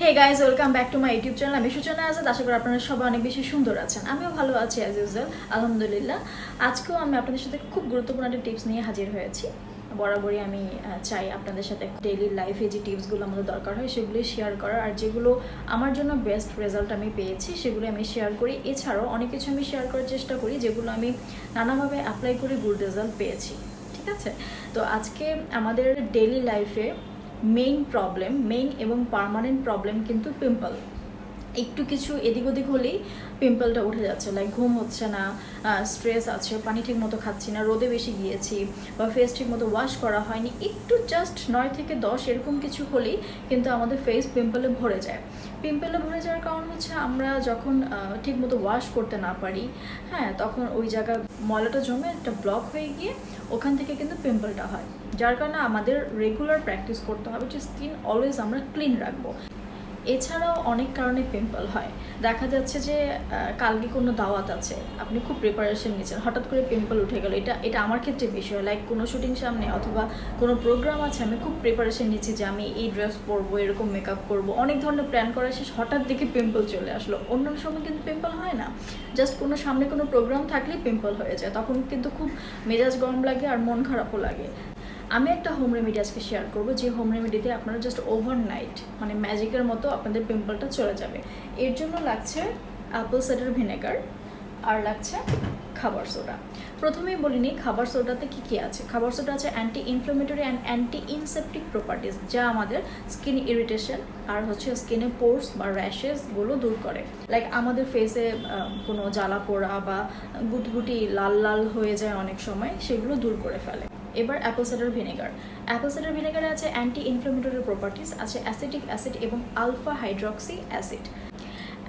Hey guys, welcome back to my YouTube channel. আমি সুচনা আজাদ। আশা করি আপনারা সবাই অনেক বেশি সুন্দর আছেন। আমিও ভালো আছি অ্যাজ ইউজুয়াল, আলহামদুলিল্লাহ। আজকেও আমি আপনাদের সাথে খুব গুরুত্বপূর্ণ একটা টিপস নিয়ে হাজির হয়েছি। বরাবরই আমি চাই আপনাদের সাথে ডেইলি লাইফে যে টিপসগুলো আমাদের দরকার হয় সেগুলি শেয়ার করার, আর যেগুলো আমার জন্য বেস্ট রেজাল্ট আমি পেয়েছি সেগুলো আমি শেয়ার করি। এছাড়াও অনেক কিছু আমি শেয়ার করার চেষ্টা করি যেগুলো আমি নানাভাবে অ্যাপ্লাই করে গুড রেজাল্ট পেয়েছি। ঠিক আছে, তো আজকে আমাদের ডেইলি লাইফে মেইন এবং পার্মানেন্ট প্রবলেম কিন্তু পিম্পল। একটু কিছু এদিক ওদিক হলেই পিম্পলটা উঠে যাচ্ছে, লাইক ঘুম হচ্ছে না, স্ট্রেস আছে, পানি ঠিক মতো খাচ্ছি না, রোদে বেশি গিয়েছি, বা ফেস ঠিক মতো ওয়াশ করা হয়নি, একটু জাস্ট 9 থেকে 10 এরকম কিছু হলেই কিন্তু আমাদের ফেস পিম্পলে ভরে যায়। পিম্পলে ভরে যাওয়ার কারণ হচ্ছে আমরা যখন ঠিক মতো ওয়াশ করতে না পারি, হ্যাঁ, তখন ওই জায়গায় ময়লাটা জমে একটা ব্লক হয়ে গিয়ে ওখান থেকে কিন্তু পিম্পলটা হয়। যার কারণে আমাদের রেগুলার প্র্যাকটিস করতে হবে যে স্কিন অলওয়েজ আমরা ক্লিন রাখবো। এছাড়াও অনেক কারণে পিম্পল হয়। দেখা যাচ্ছে যে কালকে কোনো দাওয়াত আছে, আপনি খুব প্রিপারেশন নিচ্ছেন, হঠাৎ করে পিম্পল উঠে গেল। এটা আমার ক্ষেত্রে বেশি হয়, লাইক কোনো শুটিং সামনে অথবা কোনো প্রোগ্রাম আছে, আমি খুব প্রিপারেশন নিচ্ছি যে আমি এই ড্রেস পরবো, এরকম মেকআপ করবো, অনেক ধরনের প্ল্যান করা শেষ, হঠাৎ দেখে পিম্পল চলে আসলো। অন্যান্য সময় কিন্তু পিম্পল হয় না, জাস্ট কোনো সামনে কোনো প্রোগ্রাম থাকলেই পিম্পল হয়ে যায়, তখন কিন্তু খুব মেজাজ গরম লাগে আর মন খারাপও লাগে। আমি একটা হোম রেমেডি আজকে শেয়ার করবো, যে হোম রেমেডিতে আপনারা জাস্ট ওভারনাইট মানে ম্যাজিকের মতো আপনাদের পিম্পলটা চলে যাবে। এর জন্য লাগছে অ্যাপল সাইডার ভিনেগার আর লাগছে খাবার সোডা। প্রথমেই বলিনি খাবার সোডাতে কী কী আছে। খাবার সোডা আছে anti inflammatory and antiseptic properties, যা আমাদের স্কিন ইরিটেশন আর স্কিনে পোর্স বা র্যাশেসগুলো দূর করে। লাইক আমাদের ফেসে কোনো জ্বালা পোড়া বা গুটগুটি লাল লাল হয়ে যায় অনেক সময়, সেগুলো দূর করে ফেলে। এবার অ্যাপল সাইডার ভিনেগারে আছে অ্যান্টি ইনফ্লামেটরি প্রপার্টিস, আছে অ্যাসিটিক অ্যাসিড এবং alpha hydroxy acid.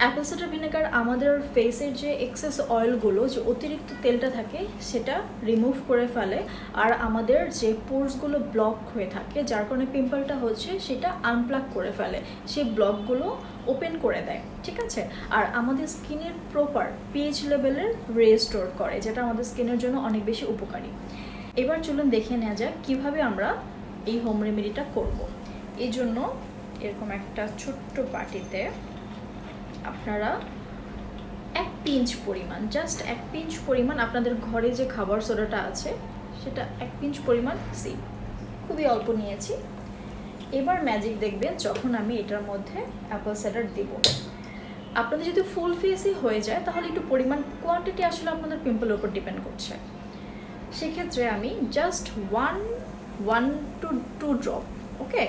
Apple cider vinegar আমাদের ফেসের যে এক্সেস অয়েলগুলো, যে অতিরিক্ত তেলটা থাকে, সেটা রিমুভ করে ফেলে, আর আমাদের যে পোর্সগুলো ব্লক হয়ে থাকে, যার কারণে পিম্পলটা হচ্ছে, সেটা আনপ্লাগ করে ফেলে, সেই ব্লকগুলো ওপেন করে দেয়। ঠিক আছে, আর আমাদের স্কিনের প্রপার পিএইচ লেভেলের রেস্টোর করে, যেটা আমাদের স্কিনের জন্য অনেক বেশি উপকারী। এবার চলুন দেখে নেওয়া যাক কীভাবে আমরা এই হোম রেমেডিটা করব। এই জন্য এরকম একটা ছোট্ট বাটিতে আপনারা 1 পিঞ্চ পরিমাণ, জাস্ট 1 পিঞ্চ পরিমাণ আপনাদের ঘরে যে খাবার সোডাটা আছে সেটা 1 পিঞ্চ পরিমাণ খুবই অল্প নিয়েছি। এবার ম্যাজিক দেখবেন যখন আমি এটার মধ্যে অ্যাপল সাইডার দিব। আপনাদের যদি ফুল ফেসই হয়ে যায় তাহলে একটু পরিমাণ কোয়ান্টিটি আসলে আপনাদের পিম্পলের উপর ডিপেন্ড করছে। সেক্ষেত্রে আমি জাস্ট 1 to 2 ড্রপ, ওকে,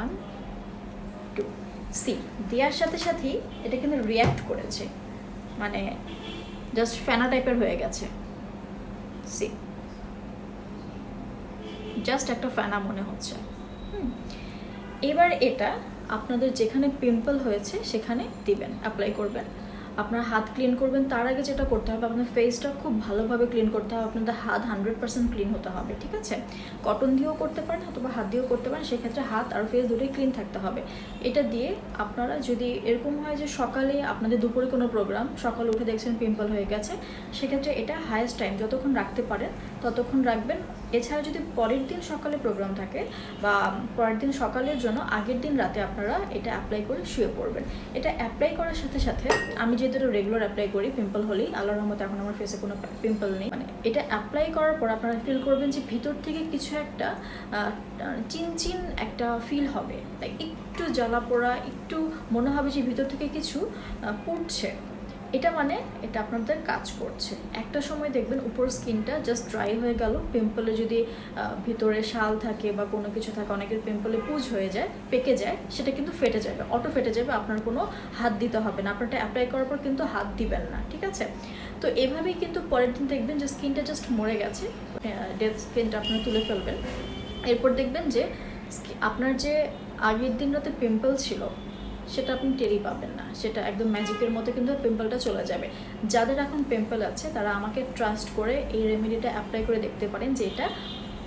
1 2 দেওয়ার সাথে সাথেই এটা কিন্তু রিয়্যাক্ট করেছে, মানে জাস্ট ফেনা টাইপের হয়ে গেছে। জাস্ট একটা ফেনা মনে হচ্ছে। এবার এটা আপনাদের যেখানে পিম্পল হয়েছে সেখানে দিবেন, অ্যাপ্লাই করবেন। আপনার হাত ক্লিন করবেন, তার আগে যেটা করতে হবে আপনার ফেসটা খুব ভালোভাবে ক্লিন করতে হবে। আপনাদের হাত 100% ক্লিন হতে হবে। ঠিক আছে, কটন দিয়েও করতে পারেন অথবা হাত দিয়েও করতে পারেন, সেক্ষেত্রে হাত আর ফেস দুটোই ক্লিন থাকতে হবে। এটা দিয়ে আপনারা যদি এরকম হয় যে সকালে আপনাদের দুপুরে কোনো প্রোগ্রাম, সকালে উঠে দেখছেন পিম্পল হয়ে গেছে, সেক্ষেত্রে এটা হাইয়েস্ট টাইম যতক্ষণ রাখতে পারেন ততক্ষণ রাখবেন। এছাড়া যদি পরের দিন সকালে প্রোগ্রাম থাকে বা পরের দিন সকালের জন্য আগের দিন রাতে আপনারা এটা অ্যাপ্লাই করে শুয়ে পড়বেন। এটা অ্যাপ্লাই করার সাথে সাথে, আমি যেহেতু রেগুলার অ্যাপ্লাই করি, পিম্পল হলেই, আল্লাহর রহমতে এখন আমার ফেসে কোনো পিম্পল নেই। মানে এটা অ্যাপ্লাই করার পর আপনারা ফিল করবেন যে ভিতর থেকে কিছু একটা চিনচিন একটা ফিল হবে, লাইক একটু জ্বালা পোড়া, একটু মনে হবে যে ভিতর থেকে কিছু পুড়ছে। এটা মানে এটা আপনাদের কাজ করছে। একটা সময় দেখবেন উপর স্কিনটা জাস্ট ড্রাই হয়ে গেল। পিম্পলে যদি ভিতরে শাল থাকে বা কোনো কিছু থাকে, অনেকের পিম্পলে পুজ হয়ে যায়, পেকে যায়, সেটা কিন্তু ফেটে যাবে, অটো ফেটে যাবে, আপনার কোনো হাত দিতে হবে না। আপনারটা অ্যাপ্লাই করার পর কিন্তু হাত দিবেন না। ঠিক আছে, তো এভাবেই কিন্তু পরের দিন দেখবেন যে স্কিনটা জাস্ট মরে গেছে, ডেড স্কিনটা আপনারা তুলে ফেলবেন। এরপর দেখবেন যে আপনার যে আগের দিন রাতে পিম্পল ছিল সেটা আপনি টেরই পাবেন না, সেটা একদম ম্যাজিকের মতো কিন্তু পিম্পলটা চলে যাবে। যাদের এখন পিম্পল আছে তারা আমাকে ট্রাস্ট করে এই রেমেডিটা অ্যাপ্লাই করে দেখতে পারেন যে এটা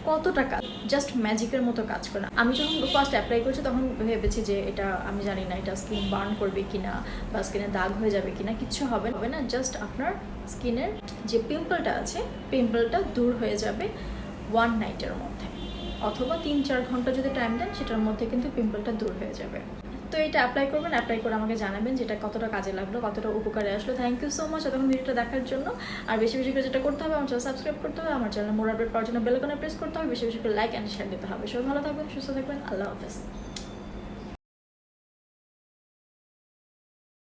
কতটা কাজ, জাস্ট ম্যাজিকের মতো কাজ করে না। আমি যখন ফার্স্ট অ্যাপ্লাই করছি তখন ভেবেছি যে এটা আমি জানি না এটা স্কিন বার্ন করবে কিনা বা স্কিনে দাগ হয়ে যাবে কিনা, কিচ্ছু হবে না। জাস্ট আপনার স্কিনের যে পিম্পলটা আছে, পিম্পলটা দূর হয়ে যাবে 1 নাইটের মধ্যে, অথবা 3-4 ঘন্টা যদি টাইম দেন সেটার মধ্যে কিন্তু পিম্পলটা দূর হয়ে যাবে। তো এটা অ্যাপ্লাই করবেন, অ্যাপ্লাই করে আমাকে জানাবেন যেটা কতটা কাজে লাগলো, কতটা উপকারে আসলো। থ্যাংক ইউ সো মাচ এতক্ষণ ভিডিওটা দেখার জন্য। আর বেশি বেশি করে যেটা করতে হবে, আমার চ্যানেল সাবস্ক্রাইব করতে হবে, আমার চ্যানেল মোর আপডেট পাওয়ার জন্য বেল আইকনে প্রেস করতে হবে, বেশি বেশি করে লাইক অ্যান্ড শেয়ার দিতে হবে। সবাই ভালো থাকবেন, সুস্থ থাকবেন, আল্লাহ হাফেজ।